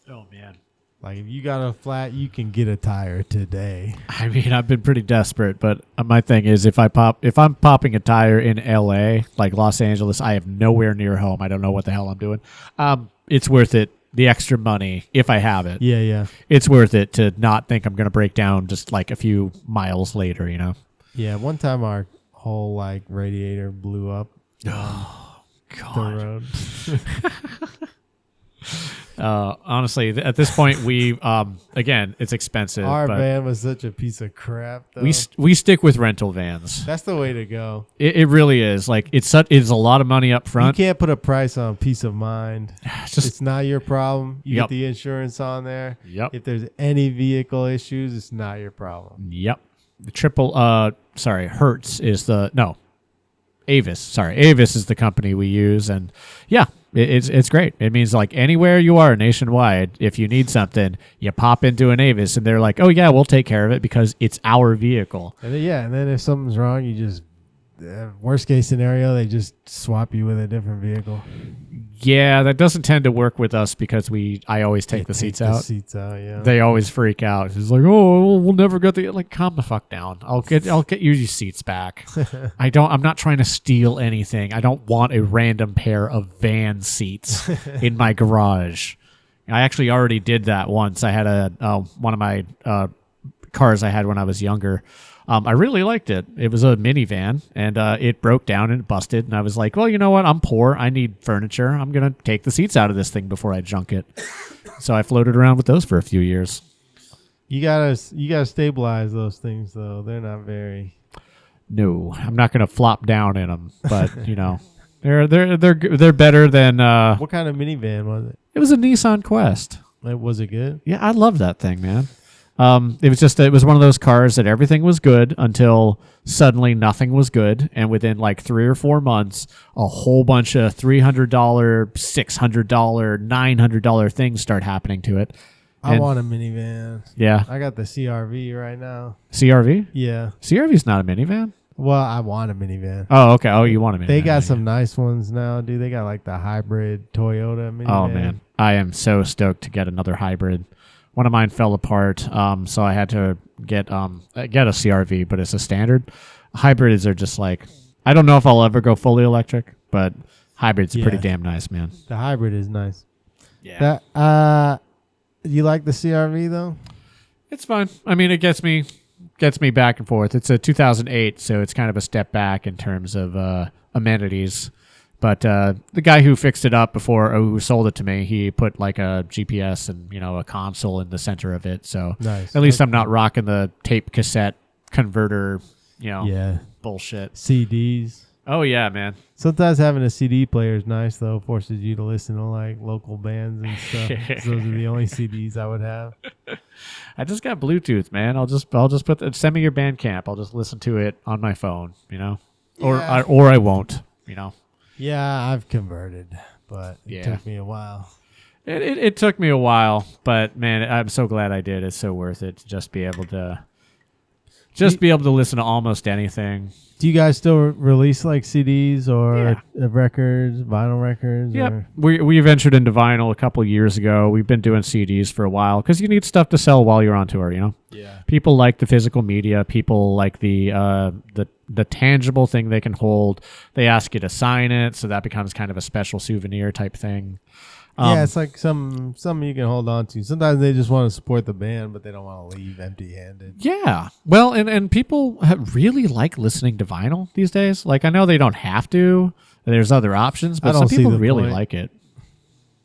Oh man. Like if you got a flat, you can get a tire today. I mean, I've been pretty desperate, but my thing is if I'm popping a tire in LA, like Los Angeles, I have nowhere near home. I don't know what the hell I'm doing. It's worth it. The extra money, if I have it. Yeah. It's worth it to not think I'm going to break down just like a few miles later, Yeah, one time our whole like radiator blew up. Oh, God. The road. Honestly, at this point, we again, it's expensive. Our but van was such a piece of crap, though. we stick with rental vans. That's the way to go. It really is. Like it's a lot of money up front. You can't put a price on peace of mind. It's not your problem. You Yep. get the insurance on there. Yep. If there's any vehicle issues, it's not your problem. Yep. The Hertz is Avis. Sorry, Avis is the company we use, and yeah, it's great. It means like anywhere you are nationwide, if you need something, you pop into an Avis, and they're like, "Oh yeah, we'll take care of it because it's our vehicle." And then if something's wrong, you just worst case scenario, they just swap you with a different vehicle. Yeah, that doesn't tend to work with us because I always take the seats out. Yeah. They always freak out. It's like, "Oh, we'll never get the calm the fuck down. I'll get your seats back." I'm not trying to steal anything. I don't want a random pair of van seats in my garage. I actually already did that once. I had one of my cars I had when I was younger. I really liked it. It was a minivan, and it broke down and busted. And I was like, well, you know what? I'm poor. I need furniture. I'm going to take the seats out of this thing before I junk it. So I floated around with those for a few years. You gotta stabilize those things, though. They're not very... No, I'm not going to flop down in them. But, they're better than... What kind of minivan was it? It was a Nissan Quest. Was it good? Yeah, I love that thing, man. It was one of those cars that everything was good until suddenly nothing was good. And within like 3 or 4 months, a whole bunch of $300, $600, $900 things start happening to it. I want a minivan. Yeah. I got the CRV right now. CRV? Yeah. CRV's not a minivan? Well, I want a minivan. Oh, okay. Oh, you want a minivan. They got some nice ones now, dude. They got like the hybrid Toyota minivan. Oh, man. I am so stoked to get another hybrid. One of mine fell apart, so I had to get a CRV, but it's a standard. Hybrids are just like, I don't know if I'll ever go fully electric, but hybrids are pretty damn nice, man. The hybrid is nice. Yeah. You like the CRV though? It's fine. I mean, it gets me back and forth. It's a 2008, so it's kind of a step back in terms of amenities. But the guy who fixed it up before, or who sold it to me, he put like a GPS and a console in the center of it. So Nice. at least I'm not rocking the tape cassette converter, Yeah. bullshit. CDs. Oh yeah, man. Sometimes having a CD player is nice though. Forces you to listen to like local bands and stuff. Those are the only CDs I would have. I just got Bluetooth, man. I'll just send me your Bandcamp. I'll just listen to it on my phone, Yeah. or I won't, Yeah, I've converted, but it Yeah. took me a while. It took me a while, but man, I'm so glad I did. It's so worth it to just be able to listen to almost anything. Do you guys still release like CDs or records, vinyl records? Yep. Or? We ventured into vinyl a couple years ago. We've been doing CDs for a while because you need stuff to sell while you're on tour, Yeah. People like the physical media. People like the tangible thing they can hold. They ask you to sign it, so that becomes kind of a special souvenir type thing. Yeah, it's like some you can hold on to. Sometimes they just want to support the band, but they don't want to leave empty-handed. Yeah. Well, and people really like listening to vinyl these days. Like, I know they don't have to. There's other options, but some people really like it.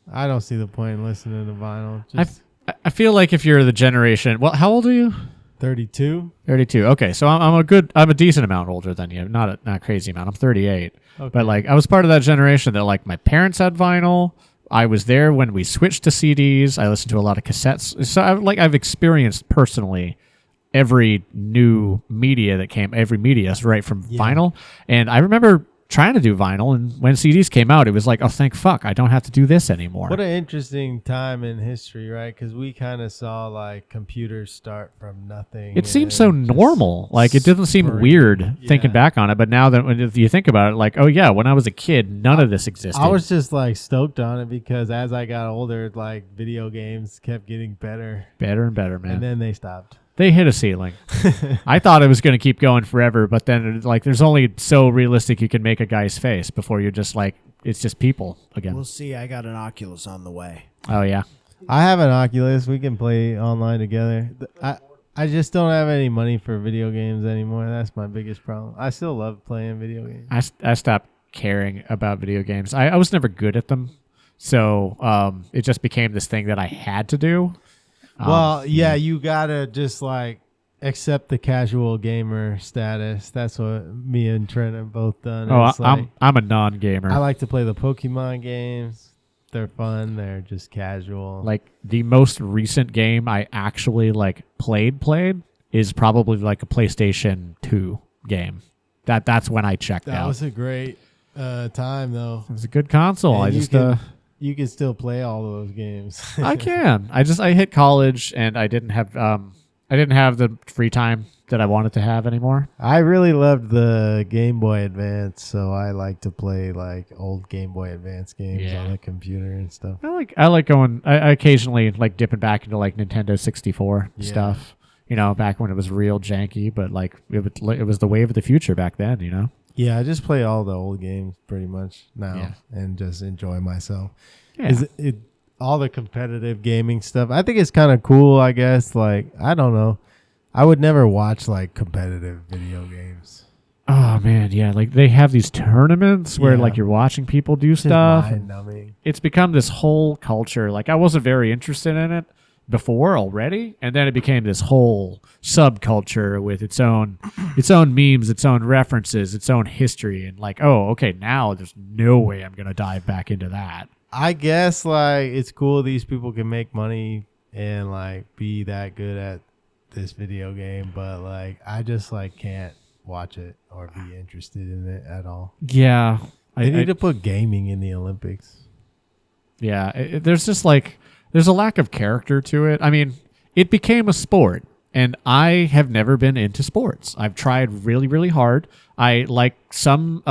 I don't see the point in listening to vinyl. Just I feel like if you're the generation... Well, how old are you? 32. 32. Okay, so I'm a decent amount older than you. Not a crazy amount. I'm 38. Okay. But, like, I was part of that generation that, like, my parents had vinyl. I was there when we switched to CDs. I listened to a lot of cassettes. So I've experienced personally every new media that came, every media right from vinyl. And I remember trying to do vinyl, and when CDs came out, it was like, oh, thank fuck, I don't have to do this anymore. What an interesting time in history, right? Because we kind of saw like computers start from nothing. It seems so normal. Like, it doesn't seem weird thinking back on it. But now that when you think about it, like, oh yeah, when I was a kid, none of this existed. I was just like stoked on it because as I got older, like video games kept getting better. Better and better, man. And then they stopped. They hit a ceiling. I thought it was going to keep going forever, but then like there's only so realistic you can make a guy's face before you're just like, it's just people again. We'll see. I got an Oculus on the way. Oh yeah. I have an Oculus. We can play online together. I just don't have any money for video games anymore. That's my biggest problem. I still love playing video games. I stopped caring about video games. I was never good at them. So it just became this thing that I had to do. Well, yeah, you gotta just like accept the casual gamer status. That's what me and Trent have both done. Oh, It's like, I'm a non-gamer. I like to play the Pokemon games. They're fun. They're just casual. Like the most recent game I actually like played is probably like a PlayStation 2 game. That's when I checked out. That was a great time though. It was a good console. And you can still play all of those games. I can. I hit college and I didn't have the free time that I wanted to have anymore. I really loved the Game Boy Advance, so I like to play like old Game Boy Advance games on the computer and stuff. I like going. I occasionally like dipping back into like Nintendo 64 stuff. Back when it was real janky, but like it was the wave of the future back then. Yeah, I just play all the old games pretty much now and just enjoy myself. Yeah. Is it all the competitive gaming stuff? I think it's kind of cool, I guess. Like, I don't know. I would never watch like competitive video games. Oh man, yeah, like they have these tournaments where like you're watching people do stuff. Mind-numbing. It's become this whole culture. Like I wasn't very interested in it before already, and then it became this whole subculture with its own memes, its own references, its own history, and like, oh, okay, now there's no way I'm gonna dive back into that. I guess like it's cool these people can make money and like be that good at this video game, but like I just like can't watch it or be interested in it at all. Yeah, They need to put gaming in the Olympics. Yeah, there's just like there's a lack of character to it. I mean, it became a sport, and I have never been into sports. I've tried really, really hard. I like some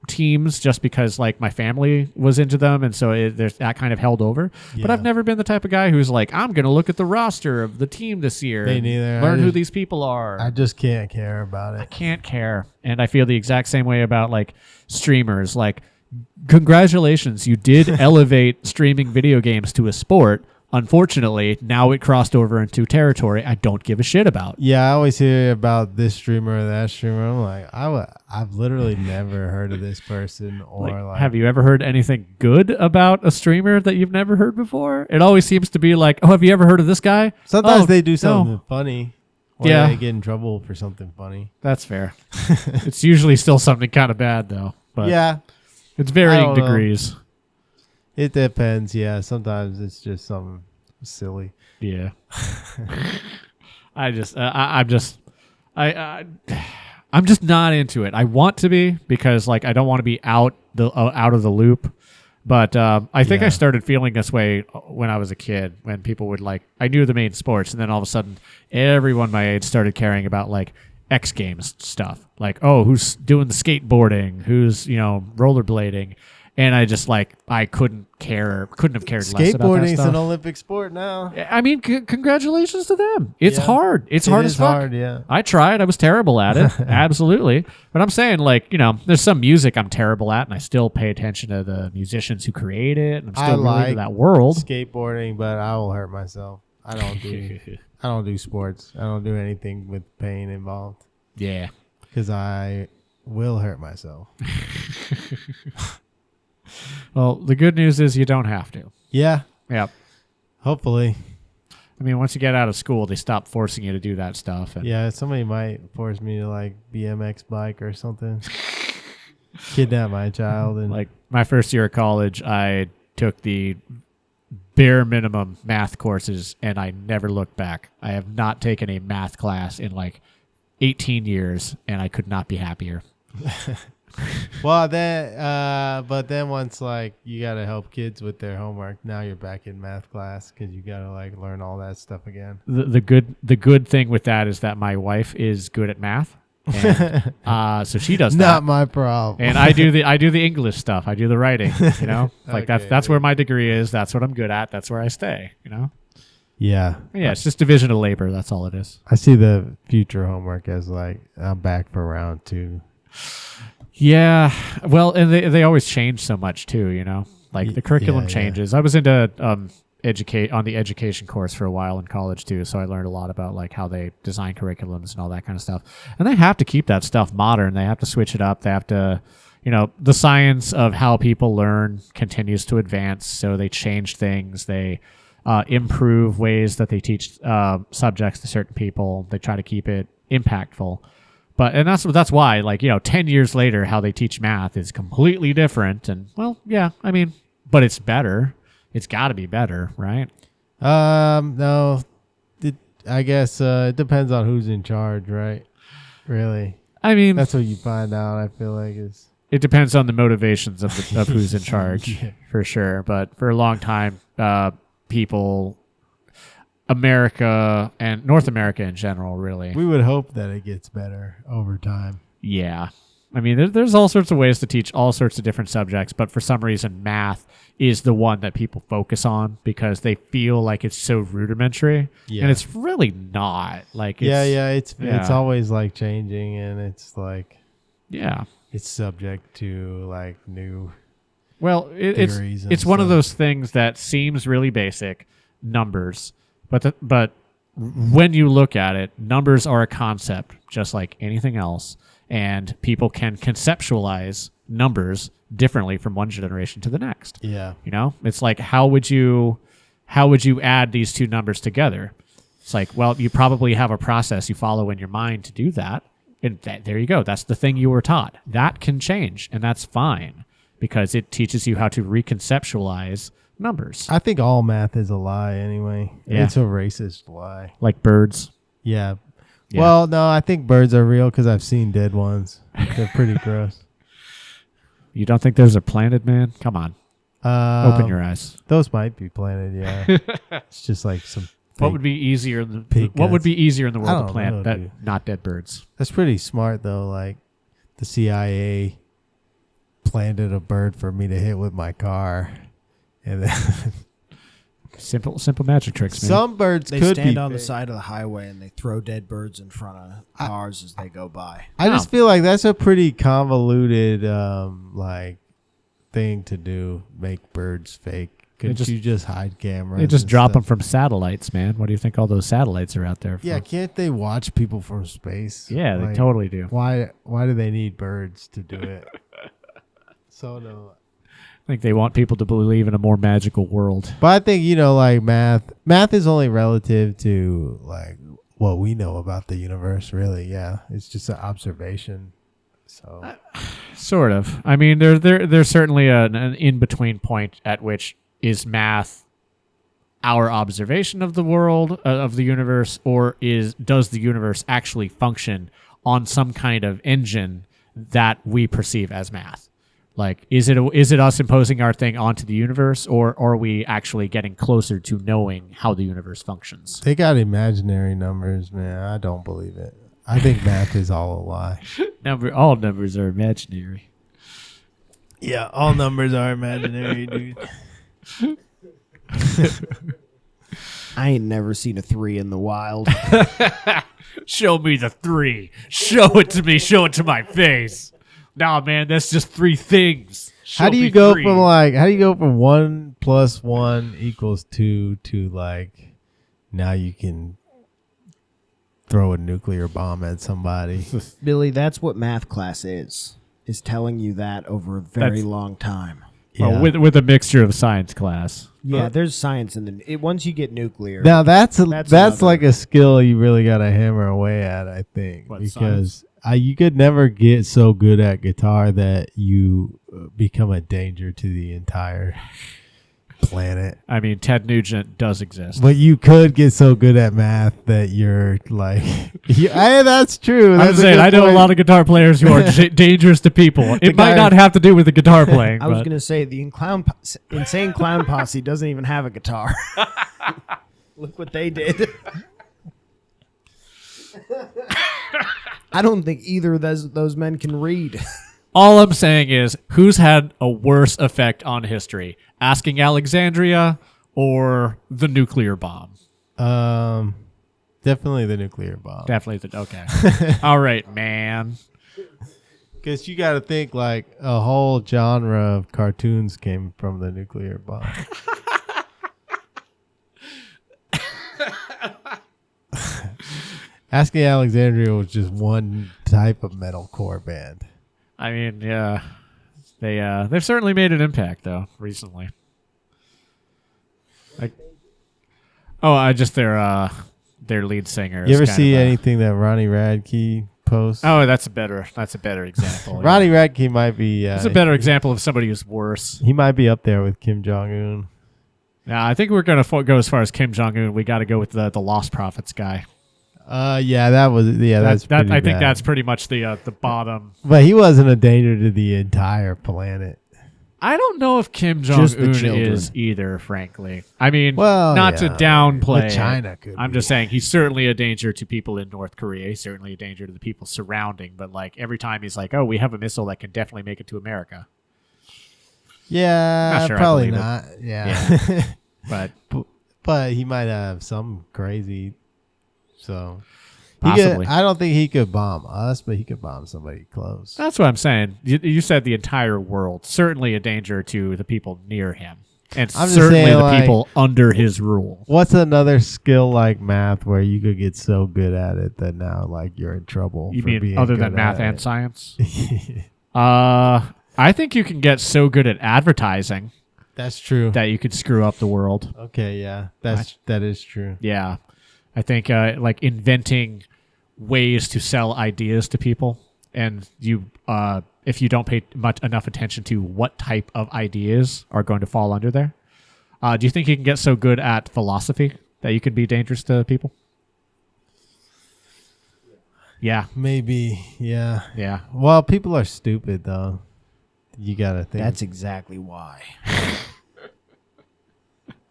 teams just because like my family was into them, and so there's that kind of held over. But I've never been the type of guy who's like, I'm going to look at the roster of the team this year. Me neither. Learn who these people are. I just can't care about it. I can't care. And I feel the exact same way about like streamers. Like, congratulations, you did elevate streaming video games to a sport. Unfortunately, now it crossed over into territory I don't give a shit about. Yeah, I always hear about this streamer or that streamer. I'm like, I've literally never heard of this person. Or like, have you ever heard anything good about a streamer that you've never heard before? It always seems to be like, oh, have you ever heard of this guy? Sometimes Oh, they do something no. funny. Or Yeah. they get in trouble for something funny. That's fair. It's usually still something kind of bad, though. But Yeah, it's I varying don't know. degrees. it depends. Yeah, sometimes it's just something silly. Yeah. I'm just not into it. I want to be because like I don't want to be out of the loop. But I think Yeah. I started feeling this way when I was a kid, when people would like, I knew the main sports, and then all of a sudden, everyone my age started caring about like X Games stuff. Like, oh, who's doing the skateboarding? Who's, rollerblading? And I just like, I couldn't have cared less about that Skateboarding's stuff. an Olympic sport now. I mean, congratulations to them. It's Yeah. hard. It's hard as is fuck. hard, yeah. I tried. I was terrible at it. Absolutely. But I'm saying, like, there's some music I'm terrible at, and I still pay attention to the musicians who create it, and I'm still really into that world. Skateboarding, but I will hurt myself. I don't do sports. I don't do anything with pain involved Yeah. because I will hurt myself. Well, the good news is you don't have to. Yeah, Yep. hopefully. I mean, once you get out of school, they stop forcing you to do that stuff. And Yeah, somebody might force me to like BMX bike or something. Kidnap my child and like my first year of college, I took the bare minimum math courses, and I never looked back. I have not taken a math class in like 18 years, and I could not be happier. well, but then once like you gotta help kids with their homework, now you're back in math class because you gotta like learn all that stuff again. The good thing with that is that my wife is good at math, and, so she does that. Not my problem. And I do the English stuff. I do the writing. Like Okay, that's where my degree is. That's what I'm good at. That's where I stay. Yeah, Yeah, it's just division of labor. That's all it is. I see the future homework as like I'm back for round 2. Yeah, well, and they always change so much too. Like the curriculum yeah. changes. I was into on the education course for a while in college too, so I learned a lot about like how they design curriculums and all that kind of stuff. And they have to keep that stuff modern. They have to switch it up. They have to, the science of how people learn continues to advance. So they change things. They improve ways that they teach subjects to certain people. They try to keep it impactful. And that's why, like, 10 years later, how they teach math is completely different. And, well, yeah, I mean, but it's better. It's got to be better, right? No, I guess it depends on who's in charge, right? Really, I mean, that's what you find out. I feel like is it depends on the motivations of who's in charge, Yeah. for sure. But for a long time, people, America and North America in general, really. we would hope that it gets better over time. Yeah. I mean, there's all sorts of ways to teach all sorts of different subjects, but for some reason, math is the one that people focus on because they feel like it's so rudimentary, Yeah. and it's really not. Like, it's, it's always like changing, and it's like yeah. it's subject to like new. Well, theories and it's one of stuff. those things that seems really basic, numbers, but when you look at it, numbers are a concept just like anything else. And people can conceptualize numbers differently from one generation to the next. Yeah, It's like, how would you add these two numbers together? It's like, well, you probably have a process you follow in your mind to do that. And there you go. That's the thing you were taught. That can change, and that's fine because it teaches you how to reconceptualize numbers. I think all math is a lie anyway. Yeah. It's a racist lie. Like birds. Yeah. Yeah. Well, no, I think birds are real because I've seen dead ones. They're pretty gross. You don't think those are planted, man? Come on. Open your eyes. Those might be planted. Yeah, it's just like some. What fake- would be easier in the pig What would guts. be easier in the I world don't to plant know, that dude. not dead birds? That's pretty smart though. Like the CIA planted a bird for me to hit with my car, and then Simple magic tricks, man. some birds They could stand be on the fake. side of the highway and they throw dead birds in front of cars as they go by. I just feel like that's a pretty convoluted like thing to do. Make birds fake Couldn't you just hide cameras? They just and drop them stuff? from satellites, man. What do you think all those satellites are out there for? Yeah, can't they watch people from space? Yeah, they Like, totally do. Why do they need birds to do it? So no. I think they want people to believe in a more magical world. But I think, like math is only relative to like what we know about the universe, really. Yeah. It's just an observation. So Sort of. I mean, there's certainly an in-between point at which is math our observation of the world, of the universe, or does the universe actually function on some kind of engine that we perceive as math? Like, is it us imposing our thing onto the universe, or are we actually getting closer to knowing how the universe functions? they got imaginary numbers, man. I don't believe it. I think math is all a lie. All numbers are imaginary. Yeah, all numbers are imaginary, dude. I ain't never seen a 3 in the wild. Show me the 3. Show it to me. Show it to my face. Nah, man, that's just 3 things. How do you go from 1 + 1 = 2 to like now you can throw a nuclear bomb at somebody? Billy, that's what math class is telling you that over a very long time. Yeah. With a mixture of science class. Yeah, there's science in once you get nuclear. Now that's another- like a skill you really got to hammer away at, I think, What, because you could never get so good at guitar that you become a danger to the entire planet. I mean, Ted Nugent does exist. But you could get so good at math that you're like, hey, that's true. I'm That's saying, I know a lot of guitar players who are dangerous to people. It might guy- not have to do with the guitar playing. I was but- going to say the Insane Clown Posse doesn't even have a guitar. Look what they did. I don't think either of those men can read. All I'm saying is, who's had a worse effect on history? Asking Alexandria or the nuclear bomb? Definitely the nuclear bomb. Definitely okay. All right, man. Because you got to think like a whole genre of cartoons came from the nuclear bomb. Asking Alexandria was just one type of metalcore band. I mean, yeah, they've certainly made an impact though recently. Like, just their lead singer. You is ever kind see of anything that Ronnie Radke posts? Oh, that's a better example. yeah. Ronnie Radke might be. That's a better example of somebody who's worse. He might be up there with Kim Jong Un. Yeah, I think we're gonna go as far as Kim Jong Un. We got to go with the Lost Prophets guy. That's pretty I think bad. that's pretty much the bottom. But he wasn't a danger to the entire planet. I don't know if Kim Jong Just the Un children. is either. Frankly, I mean, Well, not to yeah. downplay But China it. could I'm be. just saying he's certainly a danger to people in North Korea. He's certainly a danger to the people surrounding. But like every time he's like, "Oh, we have a missile that can definitely make it to America," Yeah, Not sure I probably believe it. not. Yeah. but but he might have some crazy. So possibly. I don't think he could bomb us, but he could bomb somebody close. That's what I'm saying. You said the entire world. Certainly a danger to the people near him. And I'm just certainly saying, the like- people under his rule. What's another skill like math where you could get so good at it that now like you're in trouble? You for mean being other than good math at and it? science? I think you can get so good at advertising That's true. that you could screw up the world. Okay, yeah, that is true. Yeah. I think like inventing ways to sell ideas to people, and you if you don't pay enough attention to what type of ideas are going to fall under there. Do you think you can get so good at philosophy that you could be dangerous to people? Yeah. Maybe, yeah. Yeah. Well, people are stupid though. You gotta think. That's exactly why.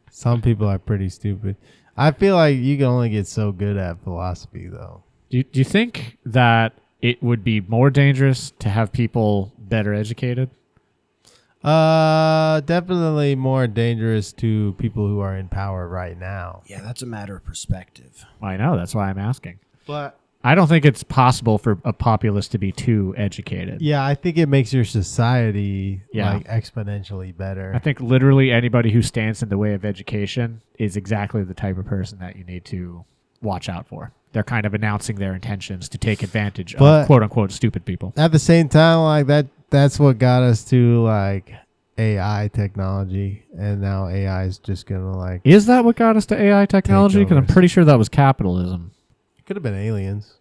Some people are pretty stupid. I feel like you can only get so good at philosophy though. Do you think that it would be more dangerous to have people better educated? Definitely more dangerous to people who are in power right now. Yeah, that's a matter of perspective. I know. That's why I'm asking. But I don't think it's possible for a populace to be too educated. Yeah, I think it makes your society Yeah. like exponentially better. I think literally anybody who stands in the way of education is exactly the type of person that you need to watch out for. They're kind of announcing their intentions to take advantage of quote unquote stupid people. At the same time, like that's what got us to like AI technology, and now AI is just gonna like. Is that what got us to AI technology? Because I'm over. pretty sure that was capitalism. It could have been aliens.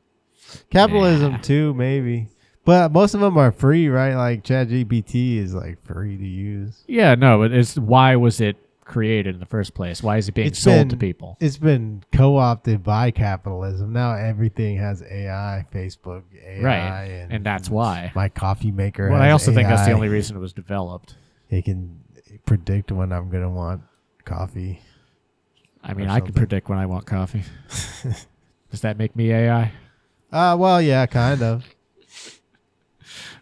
Capitalism Nah. too, maybe. But most of them are free, right? Like ChatGPT is like free to use. Yeah, no, but it's why was it created in the first place? Why is it being sold to people? It's been co-opted by capitalism. Now everything has AI, Facebook, AI, Right, and that's why. My coffee maker. Well, has I also think that's the AI. only reason it was developed. It can predict when I'm gonna want coffee. I mean, Or I can something. predict when I want coffee. Does that make me AI? Well, yeah, kind of.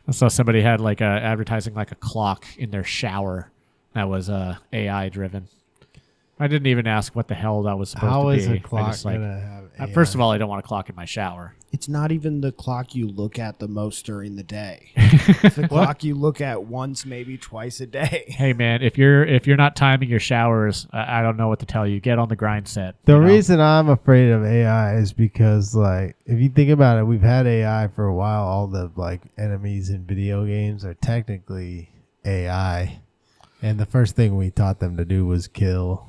I saw somebody had like advertising like a clock in their shower that was AI driven. I didn't even ask what the hell that was supposed How to is be. a I clock just, like, gonna have AI? first of all, I don't want a clock in my shower. It's not even the clock you look at the most during the day. It's the clock you look at once, maybe twice a day. Hey man, if you're not timing your showers, I don't know what to tell you. Get on the grind set. The you know? reason I'm afraid of AI is because, like, if you think about it, we've had AI for a while. All the like enemies in video games are technically AI, and the first thing we taught them to do was kill.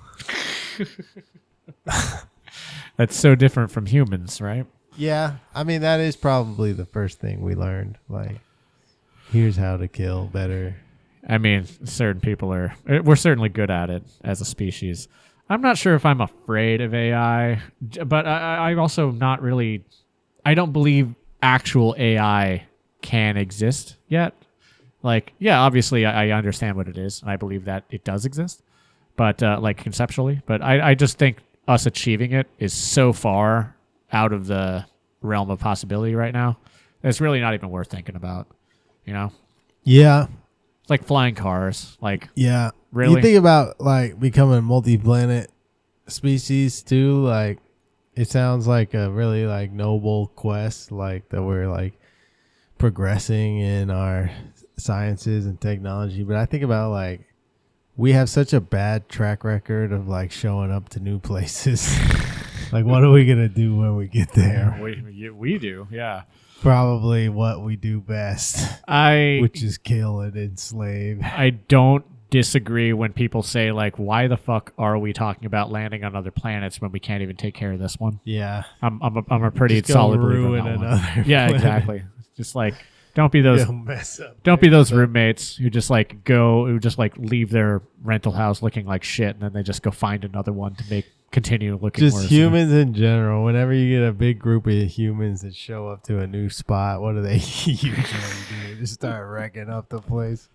That's so different from humans, right? Yeah, I mean that is probably the first thing we learned. Like, here's how to kill better. I mean, certain people we're certainly good at it as a species. I'm not sure if I'm afraid of AI, but I'm also not really. I don't believe actual AI can exist yet. Like, yeah, obviously I understand what it is, and I believe that it does exist, but like conceptually. But I just think us achieving it is so far out of the realm of possibility right now. It's really not even worth thinking about. You know, Yeah, it's like flying cars. Like, yeah. Really? You think about like becoming multi-planet species too. Like, it sounds like a really like noble quest. Like that we're like progressing in our sciences and technology. But I think about like we have such a bad track record of like showing up to new places. Like, what are we gonna do when we get there? we do, yeah. Probably what we do best, which is kill and enslave. I don't disagree when people say like, why the fuck are we talking about landing on other planets when we can't even take care of this one? Yeah, I'm a pretty Just go solid believer ruin in that one. another Yeah, planet. exactly. Just like, don't be those You'll mess up. don't be those roommates who just like leave their rental house looking like shit, and then they just go find another one to continue looking Just worse. humans in general. Whenever you get a big group of humans that show up to a new spot, what do they usually do? Just start wrecking up the place.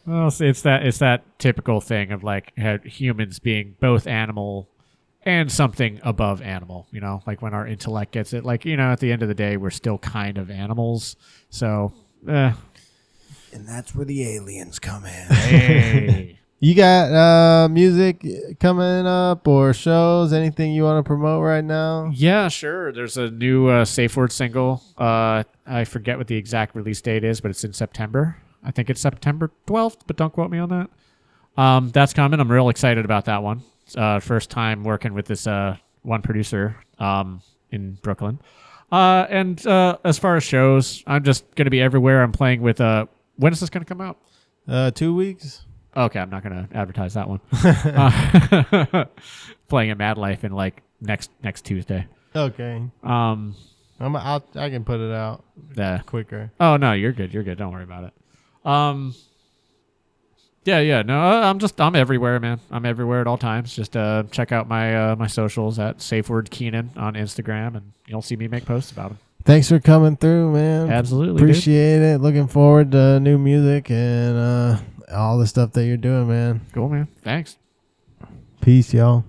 Well, see, it's that typical thing of like humans being both animal and something above animal, you know, like when our intellect gets it, like, you know, at the end of the day, we're still kind of animals. So, And that's where the aliens come in. hey. You got music coming up or shows? Anything you want to promote right now? Yeah, sure. There's a new Safe Word single. I forget what the exact release date is, but it's in September. I think it's September 12th, but don't quote me on that. That's coming. I'm real excited about that one. First time working with this one producer in Brooklyn. And as far as shows, I'm just going to be everywhere. I'm playing with... when is this going to come out? 2 weeks. Okay, I'm not going to advertise that one. Playing at Mad Life in like next Tuesday. Okay. Um, I can put it out yeah. quicker. Oh no, you're good. You're good. Don't worry about it. Yeah. No, I'm everywhere, man. I'm everywhere at all times. Just check out my socials at SafeWordKeenan on Instagram, and you'll see me make posts about them. Thanks for coming through, man. Absolutely, Appreciate it. Looking forward to new music and all the stuff that you're doing, man. Cool, man. Thanks. Peace, y'all.